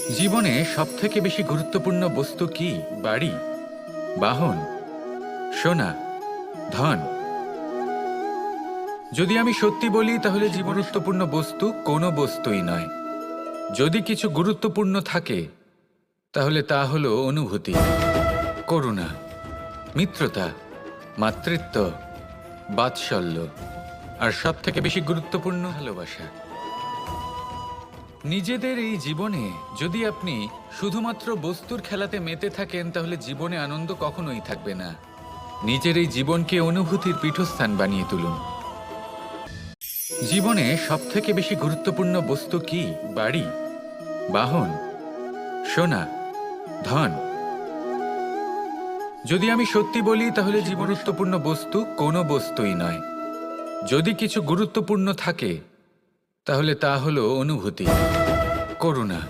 জীবনে সবথেকে বেশি গুরুত্বপূর্ণ বস্তু কি? বাড়ি, বাহন, সোনা, ধন। যদি আমি সত্যি বলি তাহলে জীবন গুরুত্বপূর্ণ বস্তু কোনো বস্তুই নয়। যদি কিছু গুরুত্বপূর্ণ থাকে তাহলে তা হলো অনুভূতি, করুণা, মিত্রতা, মাতৃত্ব, বাৎসল্য, আর সবথেকে বেশি গুরুত্বপূর্ণ ভালোবাসা। নিজেদের এই জীবনে যদি আপনি শুধুমাত্র বস্তুর খেলাতে মেতে থাকেন তাহলে জীবনে আনন্দ কখনোই থাকবে না। নিজের এই জীবনকে অনুভূতির পীঠস্থান বানিয়ে তুলুন। জীবনে সবথেকে বেশি গুরুত্বপূর্ণ বস্তু কি? বাড়ি, বাহন, সোনা, ধন। যদি আমি সত্যি বলি তাহলে জীবন গুরুত্বপূর্ণ বস্তু কোনো বস্তুই নয়। যদি কিছু গুরুত্বপূর্ণ থাকে তাহলে তা হলো অনুভূতি, করুণা,